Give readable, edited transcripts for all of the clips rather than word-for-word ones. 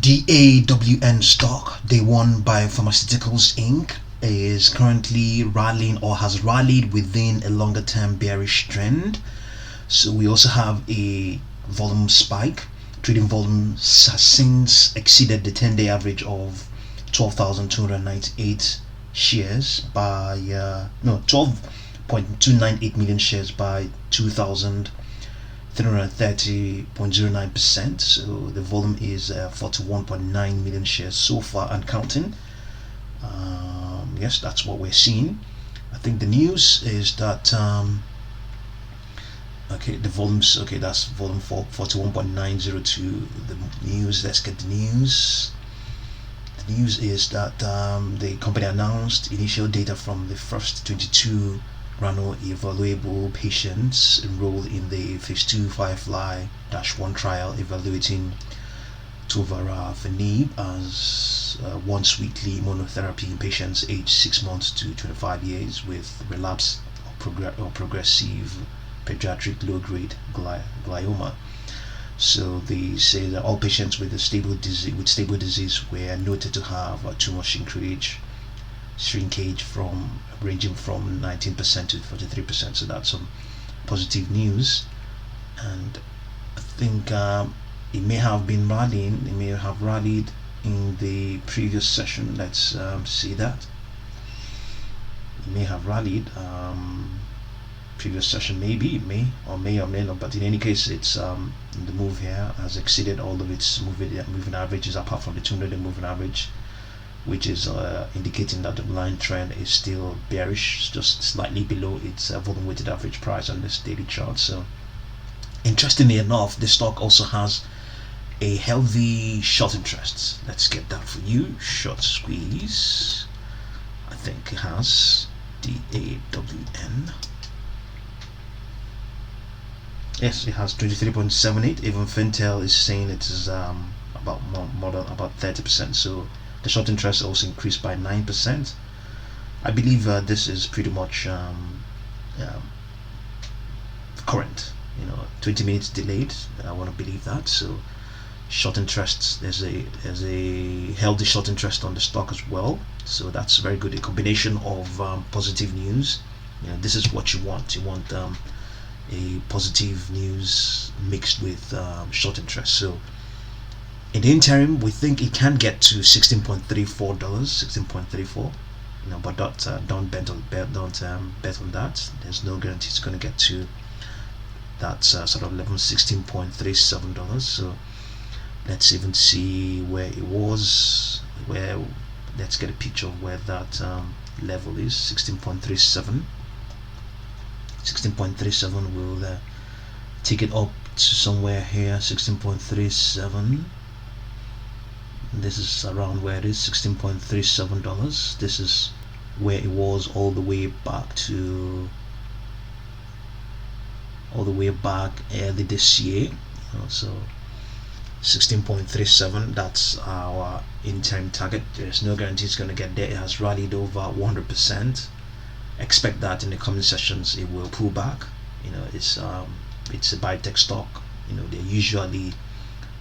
DAWN stock, day One Biopharmaceuticals Inc. is currently rallying or has rallied within a longer term bearish trend. So we also have a volume spike. Trading volume has since exceeded the 10-day average of 12,298 shares by 12.298 million shares by 330.09%. So the volume is 41.9 million shares so far and counting. Yes, that's what we're seeing. I think the news is that okay, the volumes, okay, that's volume for 41.902. The news, let's get the news. The news is that the company announced initial data from the first 22 randomized evaluable patients enrolled in the phase 2 Firefly-1 trial evaluating tovarafenib as once weekly monotherapy in patients aged 6 months to 25 years with relapsed or progressive pediatric low-grade glioma. So they say that all patients with stable disease were noted to have a tumor shrinkage from ranging from 19% to 43%. So that's some positive news, and I think it may have been rallying. It may have rallied in the previous session. Let's see that. It may have rallied. Previous session, maybe it may or may not, but in any case, it's the move here has exceeded all of its moving averages apart from the 200-day moving average, which is indicating that the line trend is still bearish, just slightly below its volume weighted average price on this daily chart. So interestingly enough, the stock also has a healthy short interest. Let's get that for you. Short squeeze, I think it has DAWN. Yes, it has 23.78. Even Fintel is saying it is about more than about 30%. So the short interest also increased by 9%. I believe this is pretty much current. 20 minutes delayed. I want to believe that. So short interest, there's a healthy short interest on the stock as well. So that's very good. A combination of positive news. This is what you want. You want a positive news mixed with short interest. So in the interim, we think it can get to $16.34, 16.34. But don't bet on that. There's no guarantee it's going to get to that sort of level, $16.37. So let's even see where it was. Let's get a picture of where that level is. 16.37. 16.37 will take it up to somewhere here. 16.37. This is around where it is. $16.37. This is where it was all the way back early this year. So 16.37. that's our interim target. There's no guarantee it's going to get there. It has rallied over 100%. Expect that in the coming sessions it will pull back. It's a biotech stock. They're usually,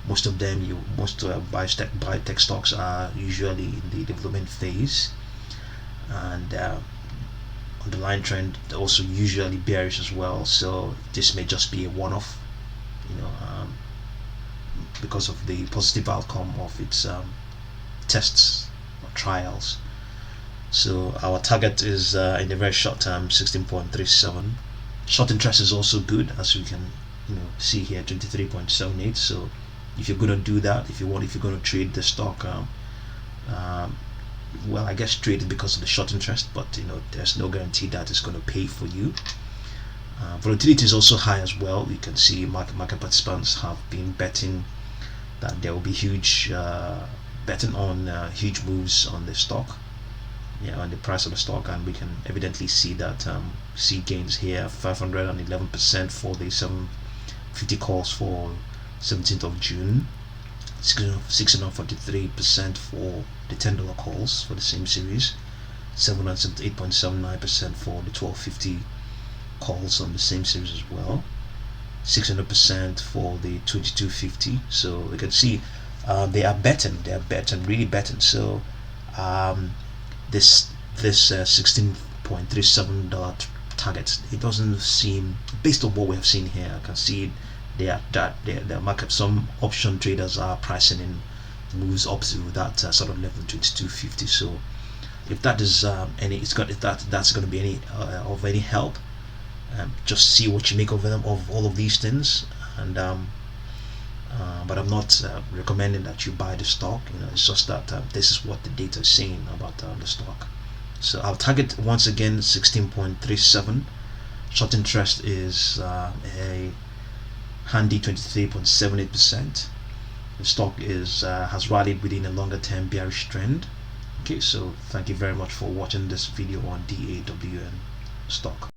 most biotech stocks are usually in the development phase, and underlying trend also usually bearish as well. So this may just be a one-off, because of the positive outcome of its tests or trials. So our target is in the very short term 16.37. Short interest is also good, as we can see here, 23.78. So if you're going to do that, if you're going to trade the stock, well, I guess trade it because of the short interest, but there's no guarantee that it's going to pay for you. Volatility is also high as well. You can see market participants have been betting that there will be huge betting on huge moves on the stock, on the price of the stock, and we can evidently see that see gains here. 511% for the 750 calls for 17th of June, 643% for the $10 calls for the same series, 778.79% for the 1250 calls on the same series as well, 600% for the 2250. So you can see They are betting. They are betting, really betting. So this $16.37 target, it doesn't seem, based on what we have seen here, I can see they are that the market. Some option traders are pricing in moves up to that sort of level 22.50. So if that is if that's going to be any of any help, just see what you make of them, of all of these things. And but I'm not recommending that you buy the stock. It's just that this is what the data is saying about the stock. So our target, once again, 16.37. Short interest is a handy 23.78%. The stock is has rallied within a longer term bearish trend. Okay, so thank you very much for watching this video on DAWN stock.